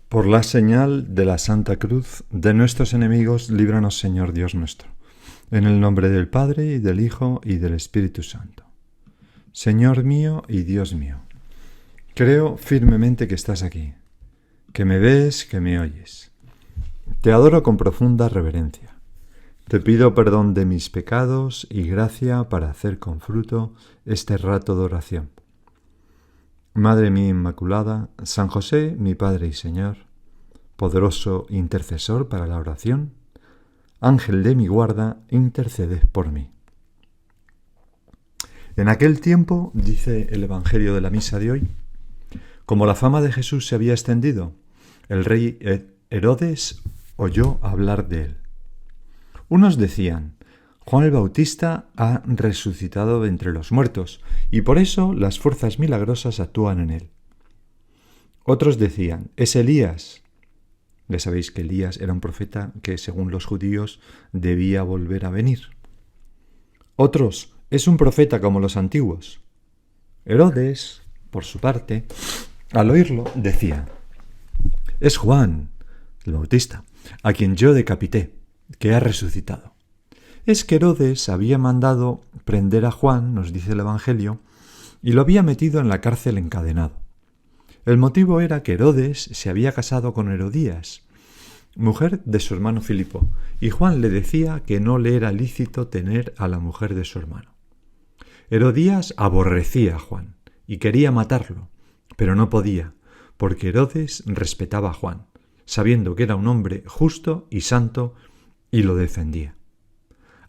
Por la señal de la Santa Cruz de nuestros enemigos, líbranos, Señor Dios nuestro. En el nombre del Padre, y del Hijo, y del Espíritu Santo. Señor mío y Dios mío, creo firmemente que estás aquí, que me ves, que me oyes. Te adoro con profunda reverencia. Te pido perdón de mis pecados y gracia para hacer con fruto este rato de oración. Madre mía Inmaculada, San José, mi Padre y Señor, poderoso intercesor para la oración, Ángel de mi guarda, interceded por mí. En aquel tiempo, dice el Evangelio de la misa de hoy, como la fama de Jesús se había extendido, el rey Herodes oyó hablar de él. Unos decían: Juan el Bautista ha resucitado de entre los muertos, y por eso las fuerzas milagrosas actúan en él. Otros decían: es Elías. Ya sabéis que Elías era un profeta que, según los judíos, debía volver a venir. Otros: es un profeta como los antiguos. Herodes, por su parte, al oírlo, decía: es Juan el Bautista, a quien yo decapité, que ha resucitado. Es que Herodes había mandado prender a Juan, nos dice el Evangelio, y lo había metido en la cárcel encadenado. El motivo era que Herodes se había casado con Herodías, mujer de su hermano Filipo, y Juan le decía que no le era lícito tener a la mujer de su hermano. Herodías aborrecía a Juan y quería matarlo, pero no podía, porque Herodes respetaba a Juan, sabiendo que era un hombre justo y santo, y lo defendía.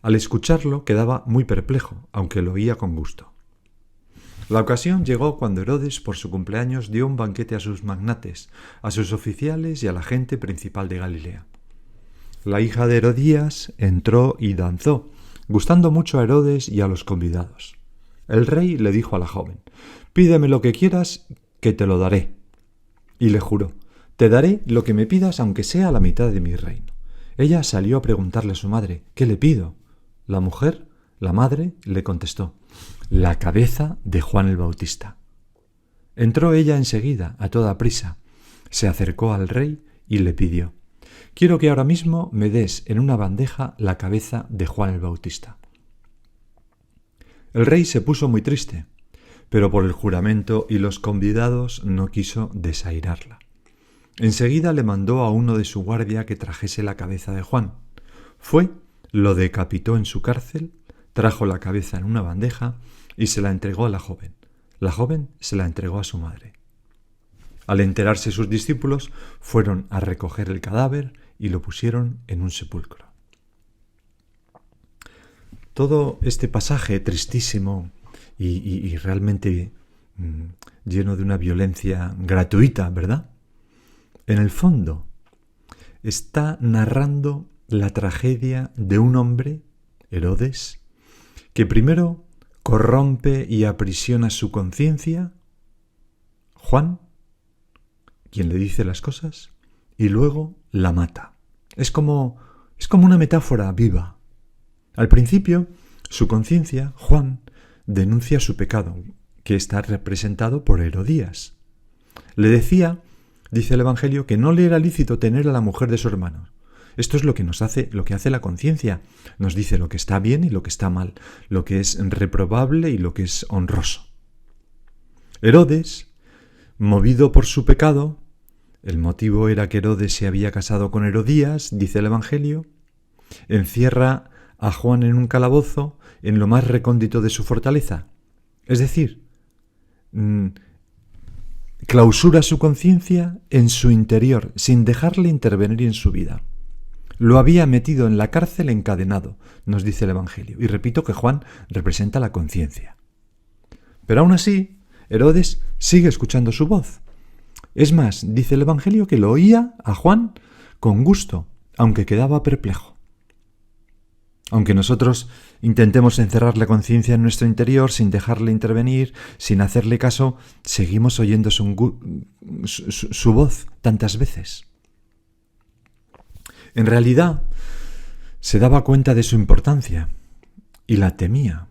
Al escucharlo quedaba muy perplejo, aunque lo oía con gusto. La ocasión llegó cuando Herodes, por su cumpleaños, dio un banquete a sus magnates, a sus oficiales y a la gente principal de Galilea. La hija de Herodías entró y danzó, gustando mucho a Herodes y a los convidados. El rey le dijo a la joven: pídeme lo que quieras, que te lo daré. Y le juró: te daré lo que me pidas, aunque sea la mitad de mi reino. Ella salió a preguntarle a su madre: ¿qué le pido? La mujer, la madre, le contestó: la cabeza de Juan el Bautista. Entró ella enseguida, a toda prisa, se acercó al rey y le pidió: quiero que ahora mismo me des en una bandeja la cabeza de Juan el Bautista. El rey se puso muy triste, pero por el juramento y los convidados no quiso desairarla. Enseguida le mandó a uno de su guardia que trajese la cabeza de Juan. Fue, lo decapitó en su cárcel, trajo la cabeza en una bandeja y se la entregó a la joven. La joven se la entregó a su madre. Al enterarse sus discípulos, fueron a recoger el cadáver y lo pusieron en un sepulcro. Todo este pasaje tristísimo y realmente lleno de una violencia gratuita, ¿verdad? En el fondo, está narrando la tragedia de un hombre, Herodes, que primero corrompe y aprisiona su conciencia, Juan, quien le dice las cosas, y luego la mata. Es como una metáfora viva. Al principio, su conciencia, Juan, denuncia su pecado, que está representado por Herodías. Le decía, dice el Evangelio, que no le era lícito tener a la mujer de su hermano. Esto es lo que hace la conciencia. Nos dice lo que está bien y lo que está mal, lo que es reprobable y lo que es honroso. Herodes, movido por su pecado, el motivo era que Herodes se había casado con Herodías, dice el Evangelio, encierra a Juan en un calabozo en lo más recóndito de su fortaleza. Es decir, clausura su conciencia en su interior, sin dejarle intervenir en su vida. Lo había metido en la cárcel encadenado, nos dice el Evangelio. Y repito que Juan representa la conciencia. Pero aún así, Herodes sigue escuchando su voz. Es más, dice el Evangelio que lo oía a Juan con gusto, aunque quedaba perplejo. Aunque nosotros intentemos encerrar la conciencia en nuestro interior sin dejarle intervenir, sin hacerle caso, seguimos oyendo su voz tantas veces. En realidad, se daba cuenta de su importancia y la temía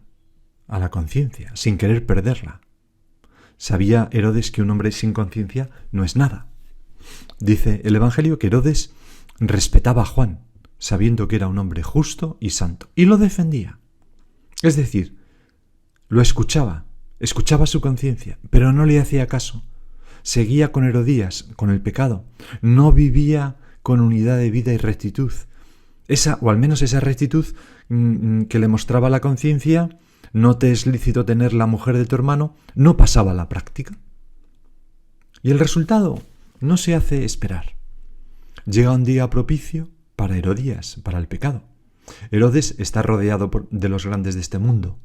a la conciencia, sin querer perderla. Sabía Herodes que un hombre sin conciencia no es nada. Dice el Evangelio que Herodes respetaba a Juan, sabiendo que era un hombre justo y santo, y lo defendía. Es decir, lo escuchaba su conciencia, pero no le hacía caso. Seguía con Herodías, con el pecado. No vivía con unidad de vida y rectitud. O al menos esa rectitud que le mostraba la conciencia, no te es lícito tener la mujer de tu hermano, no pasaba a la práctica. Y el resultado no se hace esperar. Llega un día propicio para Herodías, para el pecado. Herodes está rodeado de los grandes de este mundo,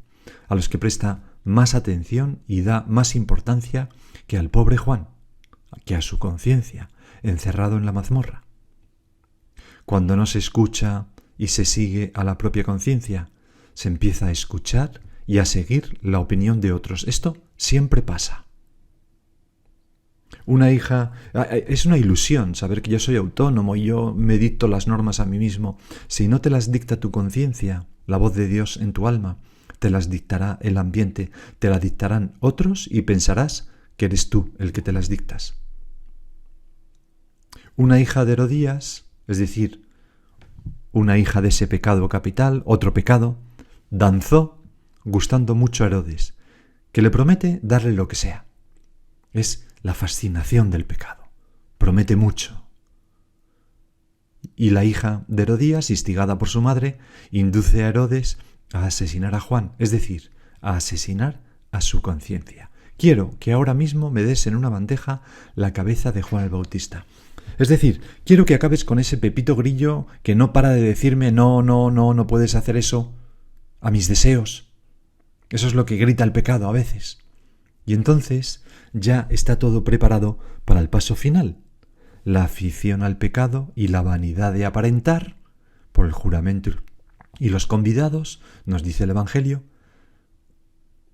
a los que presta más atención y da más importancia que al pobre Juan, que a su conciencia, encerrado en la mazmorra. Cuando no se escucha y se sigue a la propia conciencia, se empieza a escuchar y a seguir la opinión de otros. Esto siempre pasa. Una hija, es una ilusión saber que yo soy autónomo y yo me dicto las normas a mí mismo. Si no te las dicta tu conciencia, la voz de Dios en tu alma, te las dictará el ambiente, te las dictarán otros y pensarás que eres tú el que te las dictas. Una hija de Herodías, es decir, una hija de ese pecado capital, otro pecado, danzó gustando mucho a Herodes, que le promete darle lo que sea. Es la fascinación del pecado. Promete mucho. Y la hija de Herodías, instigada por su madre, induce a Herodes a asesinar a Juan, es decir, a asesinar a su conciencia. Quiero que ahora mismo me des en una bandeja la cabeza de Juan el Bautista. Es decir, quiero que acabes con ese Pepito Grillo que no para de decirme no puedes hacer eso a mis deseos. Eso es lo que grita el pecado a veces. Y entonces ya está todo preparado para el paso final. La afición al pecado y la vanidad de aparentar, por el juramento y los convidados, nos dice el Evangelio.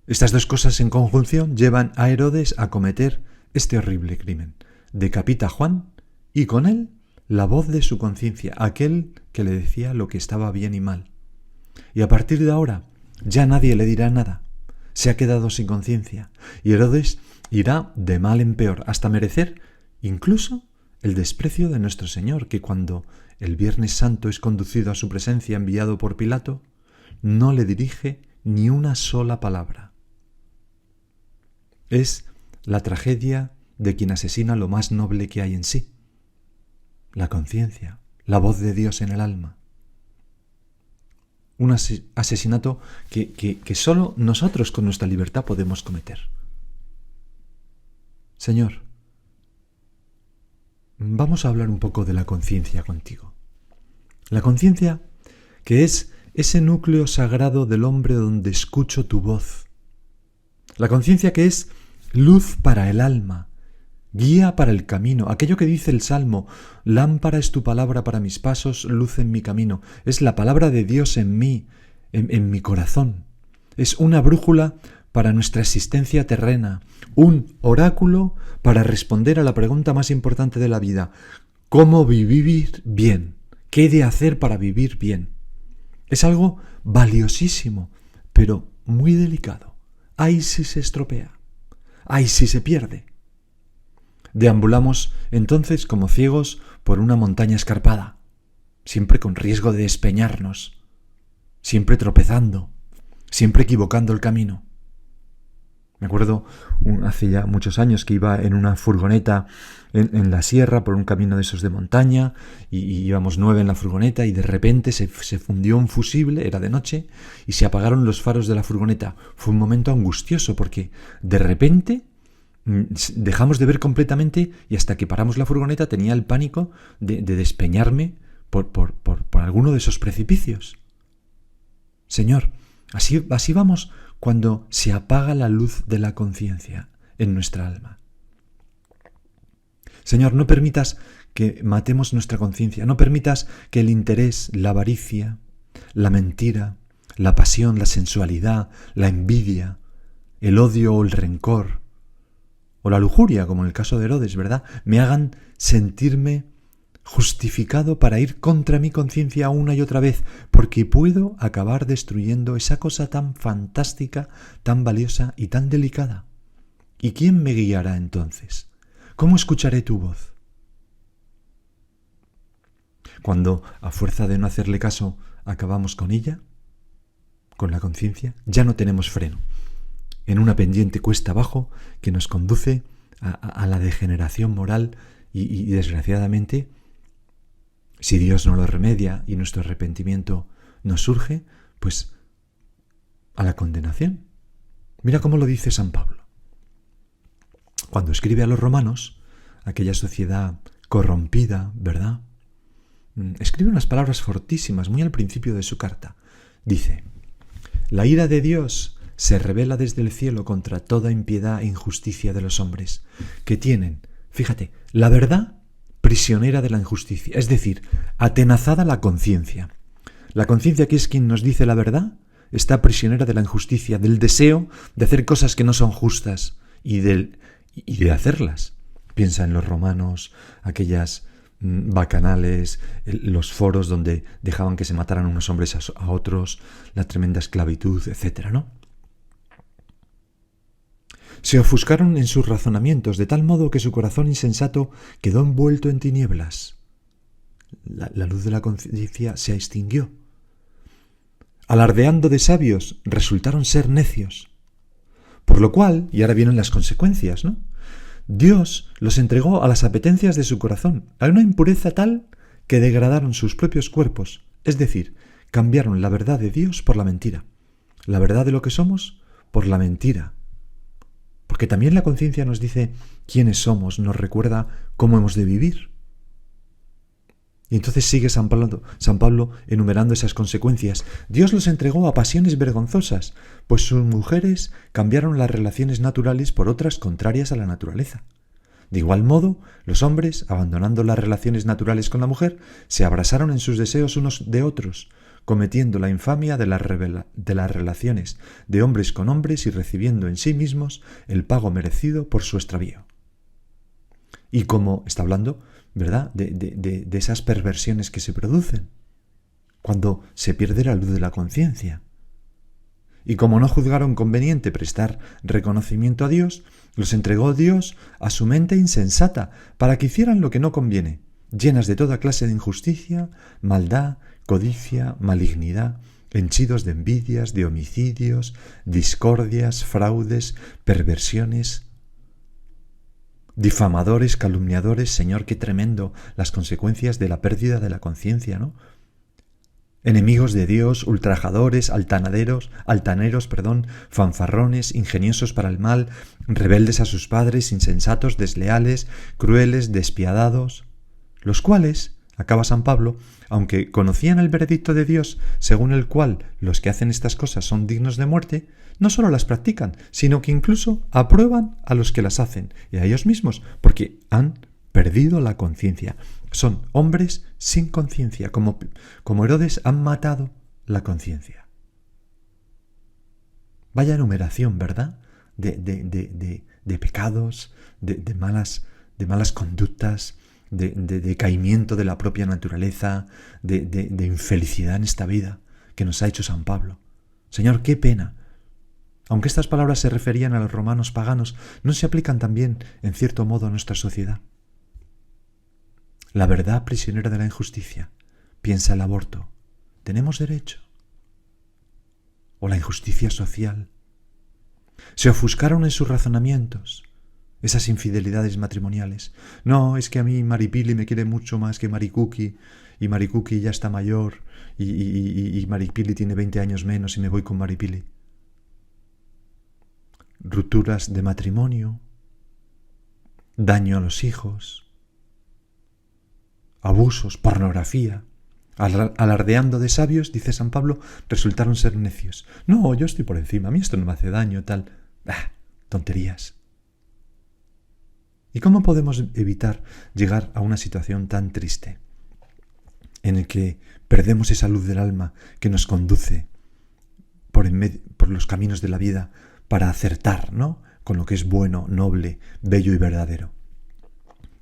Estas dos cosas en conjunción llevan a Herodes a cometer este horrible crimen. Decapita a Juan y con él la voz de su conciencia, aquel que le decía lo que estaba bien y mal. Y a partir de ahora ya nadie le dirá nada. Se ha quedado sin conciencia y Herodes irá de mal en peor hasta merecer incluso el desprecio de nuestro Señor, que cuando el Viernes Santo es conducido a su presencia enviado por Pilato, no le dirige ni una sola palabra. Es la tragedia de quien asesina lo más noble que hay en sí, la conciencia, la voz de Dios en el alma. Un asesinato que solo nosotros con nuestra libertad podemos cometer. Señor, vamos a hablar un poco de la conciencia contigo. La conciencia que es ese núcleo sagrado del hombre donde escucho tu voz. La conciencia que es luz para el alma, guía para el camino, aquello que dice el Salmo, lámpara es tu palabra para mis pasos, luz en mi camino. Es la palabra de Dios en mí, en mi corazón. Es una brújula para nuestra existencia terrena, un oráculo para responder a la pregunta más importante de la vida: ¿cómo vivir bien? ¿Qué he de hacer para vivir bien? Es algo valiosísimo, pero muy delicado. ¡Ay si se estropea! ¡Ay si se pierde! Deambulamos entonces como ciegos por una montaña escarpada, siempre con riesgo de despeñarnos, siempre tropezando, siempre equivocando el camino. Me acuerdo hace ya muchos años que iba en una furgoneta en la sierra por un camino de esos de montaña y íbamos 9 en la furgoneta y de repente se fundió un fusible, era de noche, y se apagaron los faros de la furgoneta. Fue un momento angustioso porque de repente dejamos de ver completamente y hasta que paramos la furgoneta tenía el pánico de despeñarme por alguno de esos precipicios. Señor, así vamos cuando se apaga la luz de la conciencia en nuestra alma. Señor, no permitas que matemos nuestra conciencia, no permitas que el interés, la avaricia, la mentira, la pasión, la sensualidad, la envidia, el odio o el rencor, o la lujuria, como en el caso de Herodes, ¿verdad?, me hagan sentirme justificado para ir contra mi conciencia una y otra vez, porque puedo acabar destruyendo esa cosa tan fantástica, tan valiosa y tan delicada. ¿Y quién me guiará entonces? ¿Cómo escucharé tu voz? cuando a fuerza de no hacerle caso acabamos con ella, con la conciencia, ya no tenemos freno en una pendiente cuesta abajo que nos conduce a la degeneración moral y desgraciadamente, si Dios no lo remedia y nuestro arrepentimiento nos surge, pues a la condenación. Mira cómo lo dice San Pablo. Cuando escribe a los romanos, aquella sociedad corrompida, ¿verdad? Escribe unas palabras fortísimas muy al principio de su carta. Dice: la ira de Dios se revela desde el cielo contra toda impiedad e injusticia de los hombres, que tienen, fíjate, la verdad prisionera de la injusticia, es decir, atenazada la conciencia. La conciencia, que es quien nos dice la verdad, está prisionera de la injusticia, del deseo de hacer cosas que no son justas y de hacerlas. Piensa en los romanos, aquellas bacanales, los foros donde dejaban que se mataran unos hombres a otros, la tremenda esclavitud, etcétera, ¿no? Se ofuscaron en sus razonamientos, de tal modo que su corazón insensato quedó envuelto en tinieblas. La luz de la conciencia se extinguió. Alardeando de sabios, resultaron ser necios. Por lo cual, y ahora vienen las consecuencias, ¿no? Dios los entregó a las apetencias de su corazón, a una impureza tal que degradaron sus propios cuerpos, es decir, cambiaron la verdad de Dios por la mentira, la verdad de lo que somos por la mentira. Porque también la conciencia nos dice quiénes somos, nos recuerda cómo hemos de vivir. Y entonces sigue San Pablo enumerando esas consecuencias. Dios los entregó a pasiones vergonzosas, pues sus mujeres cambiaron las relaciones naturales por otras contrarias a la naturaleza. De igual modo, los hombres, abandonando las relaciones naturales con la mujer, se abrasaron en sus deseos unos de otros, cometiendo la infamia de las relaciones de hombres con hombres y recibiendo en sí mismos el pago merecido por su extravío. Y como está hablando, ¿verdad?, de esas perversiones que se producen cuando se pierde la luz de la conciencia. Y como no juzgaron conveniente prestar reconocimiento a Dios, los entregó Dios a su mente insensata para que hicieran lo que no conviene, llenas de toda clase de injusticia, maldad, codicia, malignidad, henchidos de envidias, de homicidios, discordias, fraudes, perversiones, difamadores, calumniadores. Señor, qué tremendo las consecuencias de la pérdida de la conciencia, ¿no? Enemigos de Dios, ultrajadores, altaneros, fanfarrones, ingeniosos para el mal, rebeldes a sus padres, insensatos, desleales, crueles, despiadados, los cuales, acaba San Pablo, aunque conocían el veredicto de Dios, según el cual los que hacen estas cosas son dignos de muerte, no solo las practican, sino que incluso aprueban a los que las hacen y a ellos mismos, porque han perdido la conciencia. Son hombres sin conciencia, como Herodes, han matado la conciencia. Vaya enumeración, ¿verdad?, de pecados, de malas conductas, de decaimiento de la propia naturaleza, de infelicidad en esta vida que nos ha hecho San Pablo. Señor, qué pena. Aunque estas palabras se referían a los romanos paganos, no se aplican también, en cierto modo, a nuestra sociedad. La verdad prisionera de la injusticia. Piensa el aborto. ¿Tenemos derecho? ¿O la injusticia social? Se ofuscaron en sus razonamientos. Esas infidelidades matrimoniales. No, es que a mí Maripili me quiere mucho más que Maricuki, y Maricuki ya está mayor, y Maripili tiene 20 años menos y me voy con Maripili. Rupturas de matrimonio, daño a los hijos, abusos, pornografía. Alardeando de sabios, dice San Pablo, resultaron ser necios. No, yo estoy por encima, a mí esto no me hace daño, tal. Tonterías. ¿Y cómo podemos evitar llegar a una situación tan triste en el que perdemos esa luz del alma que nos conduce por los caminos de la vida para acertar, ¿no?, con lo que es bueno, noble, bello y verdadero?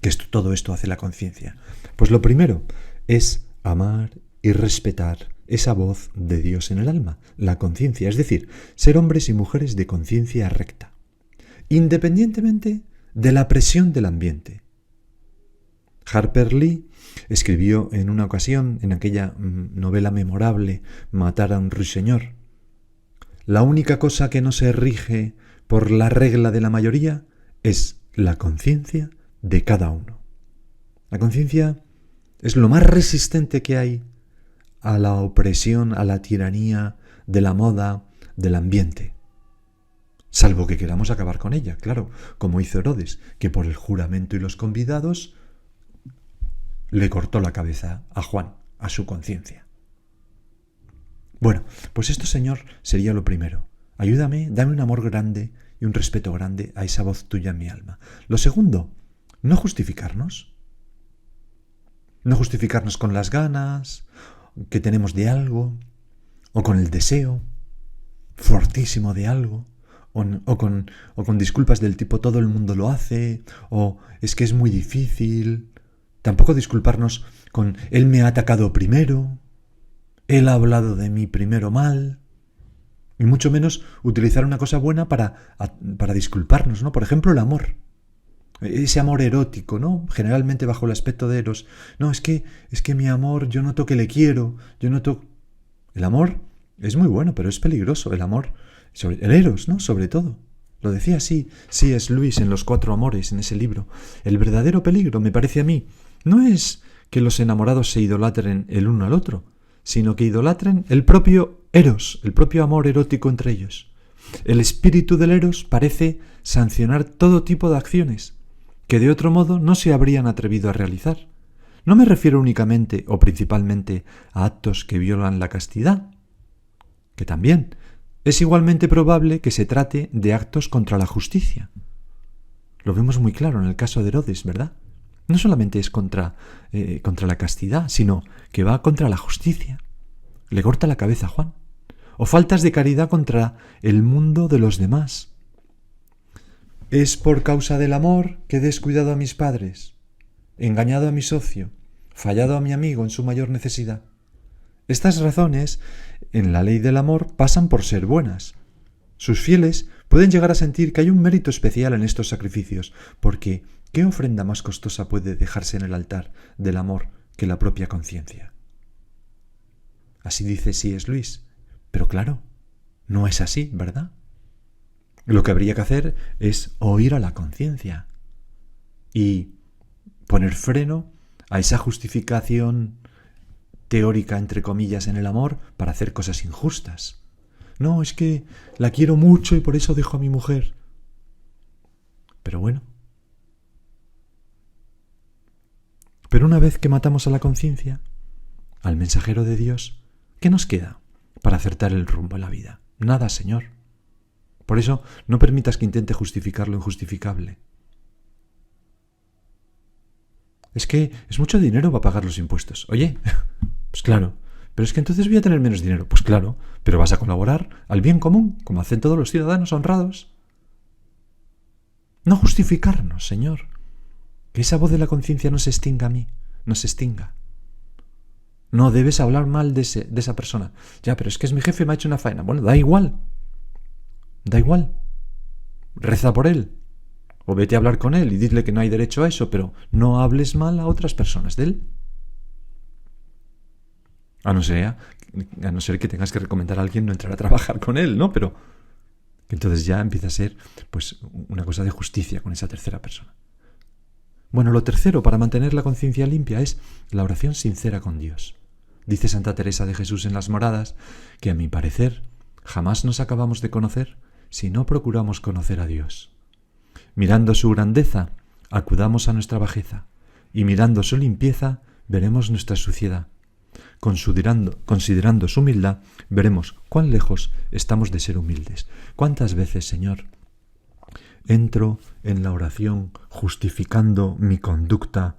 Que todo esto hace la conciencia. Pues lo primero es amar y respetar esa voz de Dios en el alma, la conciencia, es decir, ser hombres y mujeres de conciencia recta, independientemente de la presión del ambiente. Harper Lee, escribió en una ocasión, en aquella novela memorable, Matar a un ruiseñor: la única cosa que no se rige por la regla de la mayoría es la conciencia de cada uno. La conciencia es lo más resistente que hay a la opresión, a la tiranía de la moda, del ambiente. Salvo que queramos acabar con ella, claro, como hizo Herodes, que por el juramento y los convidados le cortó la cabeza a Juan, a su conciencia. Bueno, pues esto, Señor, sería lo primero. Ayúdame, dame un amor grande y un respeto grande a esa voz tuya en mi alma. Lo segundo, no justificarnos. No justificarnos con las ganas que tenemos de algo, o con el deseo fortísimo de algo, o con disculpas del tipo todo el mundo lo hace, o es que es muy difícil. Tampoco disculparnos con él me ha atacado primero, él ha hablado de mí primero mal, y mucho menos utilizar una cosa buena para disculparnos, ¿no? Por ejemplo, el amor. Ese amor erótico, ¿no? Generalmente bajo el aspecto de Eros. No, es que mi amor, yo noto que le quiero, yo noto... El amor es muy bueno, pero es peligroso. El amor, el Eros, ¿no? Sobre todo. Lo decía así C.S. Lewis en Los Cuatro Amores, en ese libro. El verdadero peligro, me parece a mí, no es que los enamorados se idolatren el uno al otro, sino que idolatren el propio Eros, el propio amor erótico entre ellos. El espíritu del Eros parece sancionar todo tipo de acciones que de otro modo no se habrían atrevido a realizar. No me refiero únicamente o principalmente a actos que violan la castidad, que también es igualmente probable que se trate de actos contra la justicia. Lo vemos muy claro en el caso de Herodes, ¿verdad? No solamente es contra la castidad, sino que va contra la justicia. Le corta la cabeza a Juan. O faltas de caridad contra el mundo de los demás. Es por causa del amor que he descuidado a mis padres, engañado a mi socio, fallado a mi amigo en su mayor necesidad. Estas razones, en la ley del amor, pasan por ser buenas. Sus fieles pueden llegar a sentir que hay un mérito especial en estos sacrificios, porque ¿qué ofrenda más costosa puede dejarse en el altar del amor que la propia conciencia? Así dice C.S. Lewis. Pero claro, no es así, ¿verdad? Lo que habría que hacer es oír a la conciencia y poner freno a esa justificación teórica, entre comillas, en el amor para hacer cosas injustas. No, es que la quiero mucho y por eso dejo a mi mujer. Pero bueno. Pero una vez que matamos a la conciencia, al mensajero de Dios, ¿qué nos queda para acertar el rumbo en la vida? Nada, Señor. Por eso, no permitas que intente justificar lo injustificable. Es que es mucho dinero para pagar los impuestos. Oye, pues claro, pero es que entonces voy a tener menos dinero. Pues claro, pero vas a colaborar al bien común, como hacen todos los ciudadanos honrados. No justificarnos, Señor. Que esa voz de la conciencia no se extinga a mí, no se extinga. No debes hablar mal de esa persona. Ya, pero es que es mi jefe, me ha hecho una faena. Bueno, da igual. Da igual. Reza por él. O vete a hablar con él y dile que no hay derecho a eso, pero no hables mal a otras personas de él. A no ser que tengas que recomendar a alguien no entrar a trabajar con él, ¿no? Pero entonces ya empieza a ser pues una cosa de justicia con esa tercera persona. Bueno, lo tercero para mantener la conciencia limpia es la oración sincera con Dios. Dice Santa Teresa de Jesús en las Moradas que, a mi parecer, jamás nos acabamos de conocer si no procuramos conocer a Dios. Mirando su grandeza, acudamos a nuestra bajeza, y mirando su limpieza, veremos nuestra suciedad. Considerando su humildad, veremos cuán lejos estamos de ser humildes. ¿Cuántas veces, Señor, entro en la oración justificando mi conducta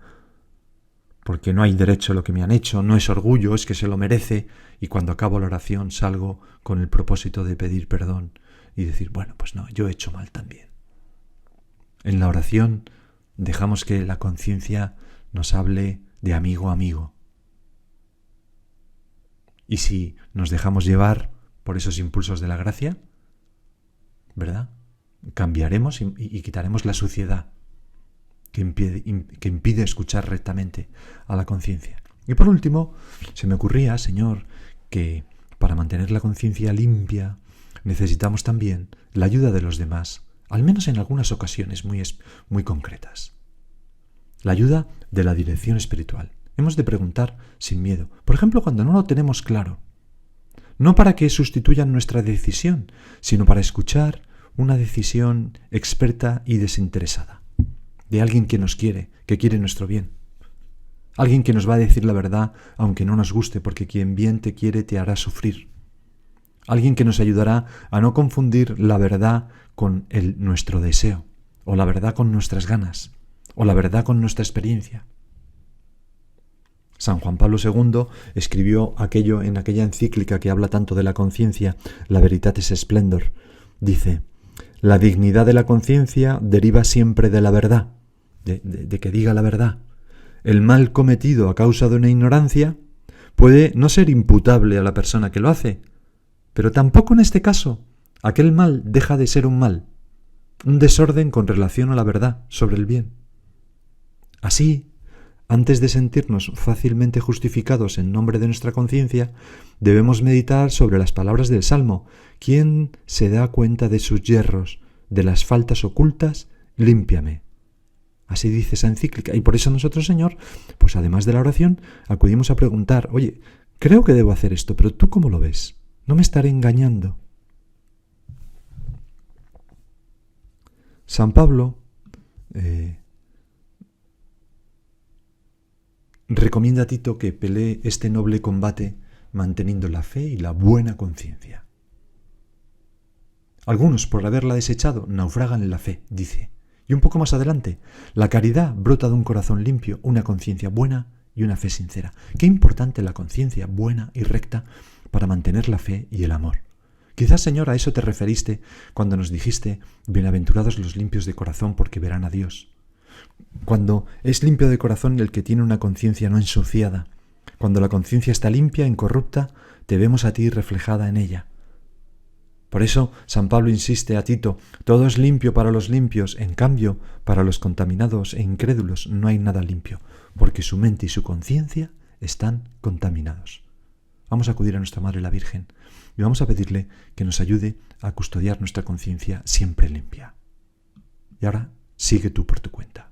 porque no hay derecho a lo que me han hecho, no es orgullo, es que se lo merece, y cuando acabo la oración salgo con el propósito de pedir perdón y decir, bueno, pues no, yo he hecho mal también? En la oración dejamos que la conciencia nos hable de amigo a amigo. Y si nos dejamos llevar por esos impulsos de la gracia, ¿verdad? Cambiaremos y quitaremos la suciedad que impide escuchar rectamente a la conciencia. Y por último, se me ocurría, Señor, que para mantener la conciencia limpia necesitamos también la ayuda de los demás, al menos en algunas ocasiones muy concretas. La ayuda de la dirección espiritual. Hemos de preguntar sin miedo. Por ejemplo, cuando no lo tenemos claro. No para que sustituyan nuestra decisión, sino para escuchar una decisión experta y desinteresada. De alguien que nos quiere, que quiere nuestro bien. Alguien que nos va a decir la verdad aunque no nos guste, porque quien bien te quiere te hará sufrir. Alguien que nos ayudará a no confundir la verdad con nuestro deseo, o la verdad con nuestras ganas, o la verdad con nuestra experiencia. San Juan Pablo II escribió aquello en aquella encíclica que habla tanto de la conciencia, la Veritatis Splendor. Dice: la dignidad de la conciencia deriva siempre de la verdad, de que diga la verdad. El mal cometido a causa de una ignorancia puede no ser imputable a la persona que lo hace, pero tampoco en este caso aquel mal deja de ser un mal, un desorden con relación a la verdad sobre el bien. Así, antes de sentirnos fácilmente justificados en nombre de nuestra conciencia, debemos meditar sobre las palabras del Salmo: ¿quién se da cuenta de sus yerros, de las faltas ocultas? Límpiame. Así dice esa encíclica. Y por eso nosotros, Señor, pues además de la oración, acudimos a preguntar: oye, creo que debo hacer esto, pero ¿tú cómo lo ves? ¿No me estaré engañando? San Pablo recomienda a Tito que pelee este noble combate manteniendo la fe y la buena conciencia. Algunos, por haberla desechado, naufragan en la fe, dice. Y un poco más adelante, la caridad brota de un corazón limpio, una conciencia buena y una fe sincera. Qué importante la conciencia buena y recta para mantener la fe y el amor. Quizás, Señor, a eso te referiste cuando nos dijiste: bienaventurados los limpios de corazón, porque verán a Dios. Cuando es limpio de corazón el que tiene una conciencia no ensuciada. Cuando la conciencia está limpia, incorrupta, te vemos a ti reflejada en ella. Por eso San Pablo insiste a Tito: todo es limpio para los limpios, en cambio, para los contaminados e incrédulos no hay nada limpio, porque su mente y su conciencia están contaminados. Vamos a acudir a nuestra Madre la Virgen y vamos a pedirle que nos ayude a custodiar nuestra conciencia siempre limpia. Y ahora, sigue tú por tu cuenta.